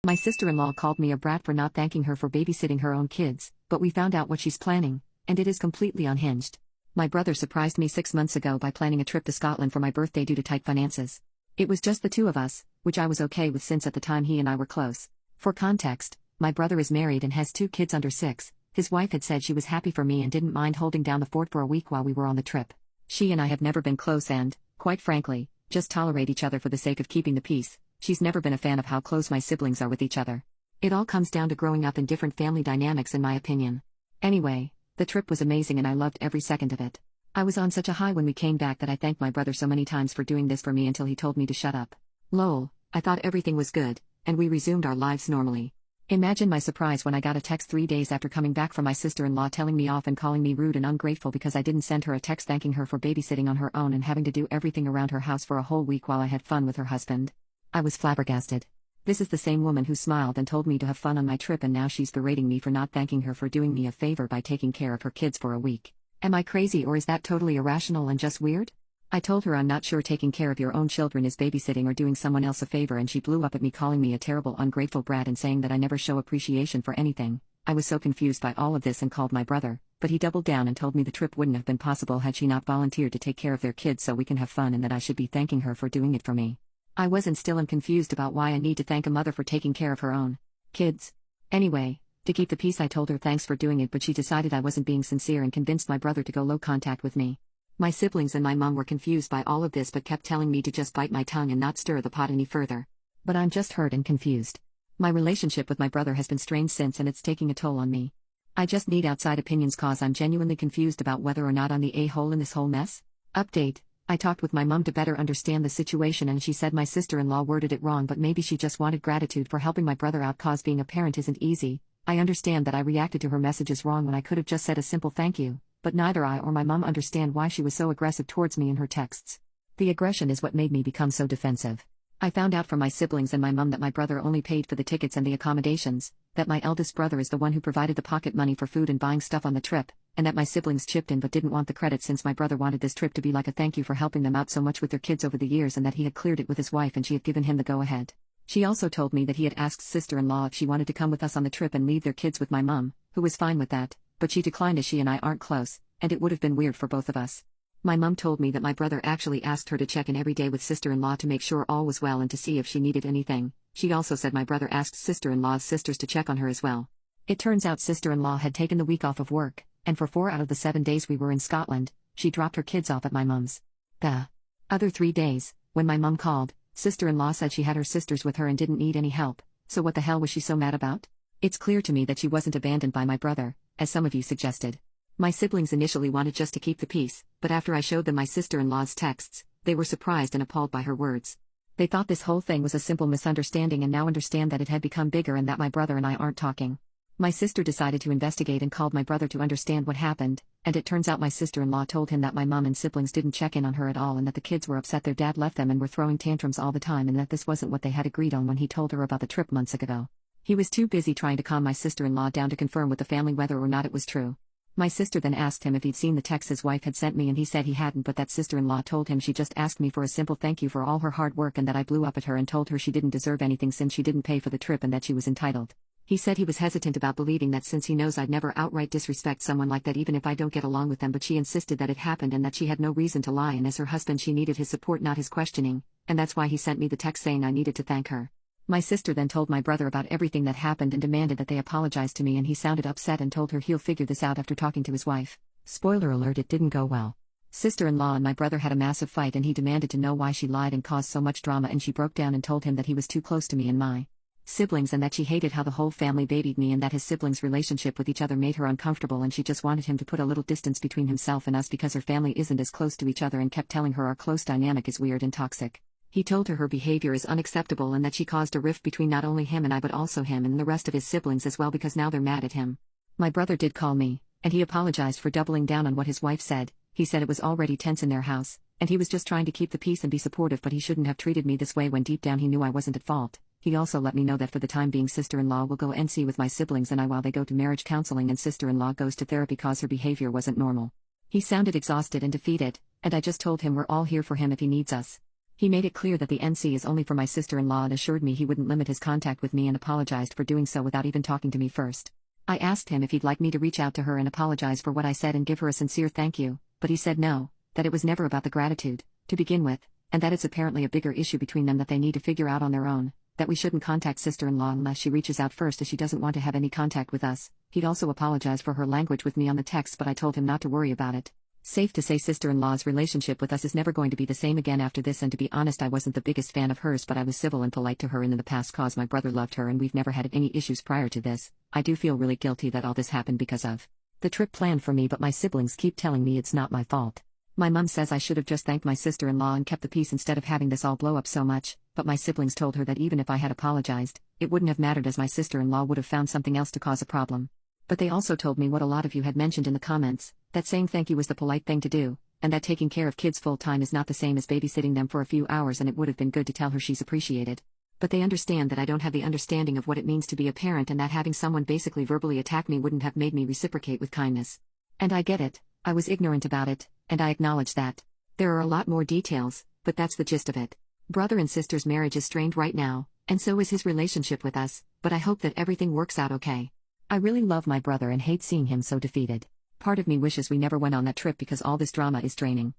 My sister-in-law called me a brat for not thanking her for babysitting her own kids, but we found out what she's planning, and it is completely unhinged. My brother surprised me 6 months ago by planning a trip to Scotland for my birthday due to tight finances. It was just the two of us, which I was okay with since at the time he and I were close. For context, my brother is married and has 2 kids under 6. His wife had said she was happy for me and didn't mind holding down the fort for a week while we were on the trip. She and I have never been close and, quite frankly, just tolerate each other for the sake of keeping the peace. She's never been a fan of how close my siblings are with each other. It all comes down to growing up in different family dynamics in my opinion. Anyway, the trip was amazing and I loved every second of it. I was on such a high when we came back that I thanked my brother so many times for doing this for me until he told me to shut up. Lol, I thought everything was good, and we resumed our lives normally. Imagine my surprise when I got a text 3 days after coming back from my sister-in-law telling me off and calling me rude and ungrateful because I didn't send her a text thanking her for babysitting on her own and having to do everything around her house for a whole week while I had fun with her husband. I was flabbergasted. This is the same woman who smiled and told me to have fun on my trip, and now she's berating me for not thanking her for doing me a favor by taking care of her kids for a week. Am I crazy, or is that totally irrational and just weird? I told her I'm not sure taking care of your own children is babysitting or doing someone else a favor, and she blew up at me calling me a terrible ungrateful brat and saying that I never show appreciation for anything. I was so confused by all of this and called my brother, but he doubled down and told me the trip wouldn't have been possible had she not volunteered to take care of their kids so we can have fun, and that I should be thanking her for doing it for me. I was and still am confused about why I need to thank a mother for taking care of her own kids. Anyway, to keep the peace I told her thanks for doing it, but she decided I wasn't being sincere and convinced my brother to go low contact with me. My siblings and my mom were confused by all of this but kept telling me to just bite my tongue and not stir the pot any further. But I'm just hurt and confused. My relationship with my brother has been strained since, and it's taking a toll on me. I just need outside opinions cause I'm genuinely confused about whether or not I'm the a-hole in this whole mess. Update: I talked with my mom to better understand the situation and she said my sister-in-law worded it wrong, but maybe she just wanted gratitude for helping my brother out cause being a parent isn't easy. I understand that I reacted to her messages wrong when I could have just said a simple thank you. But neither I or my mom understand why she was so aggressive towards me in her texts. The aggression is what made me become so defensive. I found out from my siblings and my mom that my brother only paid for the tickets and the accommodations, that my eldest brother is the one who provided the pocket money for food and buying stuff on the trip, and that my siblings chipped in but didn't want the credit since my brother wanted this trip to be like a thank you for helping them out so much with their kids over the years, and that he had cleared it with his wife and she had given him the go-ahead. She also told me that he had asked sister-in-law if she wanted to come with us on the trip and leave their kids with my mom, who was fine with that, but she declined as she and I aren't close, and it would have been weird for both of us. My mom told me that my brother actually asked her to check in every day with sister-in-law to make sure all was well and to see if she needed anything. She also said my brother asked sister-in-law's sisters to check on her as well. It turns out sister-in-law had taken the week off of work, and for 4 out of the 7 days we were in Scotland, she dropped her kids off at my mom's. The other 3 days, when my mom called, sister-in-law said she had her sisters with her and didn't need any help, so what the hell was she so mad about? It's clear to me that she wasn't abandoned by my brother, as some of you suggested. My siblings initially wanted just to keep the peace, but after I showed them my sister-in-law's texts, they were surprised and appalled by her words. They thought this whole thing was a simple misunderstanding and now understand that it had become bigger and that my brother and I aren't talking. My sister decided to investigate and called my brother to understand what happened, and it turns out my sister-in-law told him that my mom and siblings didn't check in on her at all and that the kids were upset their dad left them and were throwing tantrums all the time, and that this wasn't what they had agreed on when he told her about the trip months ago. He was too busy trying to calm my sister-in-law down to confirm with the family whether or not it was true. My sister then asked him if he'd seen the text his wife had sent me, and he said he hadn't, but that sister-in-law told him she just asked me for a simple thank you for all her hard work and that I blew up at her and told her she didn't deserve anything since she didn't pay for the trip and that she was entitled. He said he was hesitant about believing that since he knows I'd never outright disrespect someone like that even if I don't get along with them, but she insisted that it happened and that she had no reason to lie, and as her husband she needed his support not his questioning, and that's why he sent me the text saying I needed to thank her. My sister then told my brother about everything that happened and demanded that they apologize to me, and he sounded upset and told her he'll figure this out after talking to his wife. Spoiler alert, it didn't go well. Sister-in-law and my brother had a massive fight and he demanded to know why she lied and caused so much drama, and she broke down and told him that he was too close to me and my siblings and that she hated how the whole family babied me and that his siblings' relationship with each other made her uncomfortable, and she just wanted him to put a little distance between himself and us because her family isn't as close to each other, and kept telling her our close dynamic is weird and toxic. He told her behavior is unacceptable and that she caused a rift between not only him and I but also him and the rest of his siblings as well because now they're mad at him. My brother did call me, and he apologized for doubling down on what his wife said. He said it was already tense in their house, and he was just trying to keep the peace and be supportive, but he shouldn't have treated me this way when deep down he knew I wasn't at fault. He also let me know that for the time being sister-in-law will go NC with my siblings and I while they go to marriage counseling, and sister-in-law goes to therapy cause her behavior wasn't normal. He sounded exhausted and defeated, and I just told him we're all here for him if he needs us. He made it clear that the NC is only for my sister-in-law and assured me he wouldn't limit his contact with me and apologized for doing so without even talking to me first. I asked him if he'd like me to reach out to her and apologize for what I said and give her a sincere thank you, but he said no, that it was never about the gratitude, to begin with, and that it's apparently a bigger issue between them that they need to figure out on their own, that we shouldn't contact sister-in-law unless she reaches out first as she doesn't want to have any contact with us. He'd also apologized for her language with me on the text, but I told him not to worry about it. Safe to say sister-in-law's relationship with us is never going to be the same again after this, and to be honest I wasn't the biggest fan of hers, but I was civil and polite to her in the past cause my brother loved her and we've never had any issues prior to this. I do feel really guilty that all this happened because of the trip planned for me, but my siblings keep telling me it's not my fault. My mum says I should have just thanked my sister-in-law and kept the peace instead of having this all blow up so much, but my siblings told her that even if I had apologized, it wouldn't have mattered as my sister-in-law would have found something else to cause a problem. But they also told me what a lot of you had mentioned in the comments, that saying thank you was the polite thing to do, and that taking care of kids full-time is not the same as babysitting them for a few hours, and it would have been good to tell her she's appreciated. But they understand that I don't have the understanding of what it means to be a parent, and that having someone basically verbally attack me wouldn't have made me reciprocate with kindness. And I get it, I was ignorant about it, and I acknowledge that. There are a lot more details, but that's the gist of it. Brother and sister's marriage is strained right now, and so is his relationship with us, but I hope that everything works out okay. I really love my brother and hate seeing him so defeated. Part of me wishes we never went on that trip because all this drama is draining.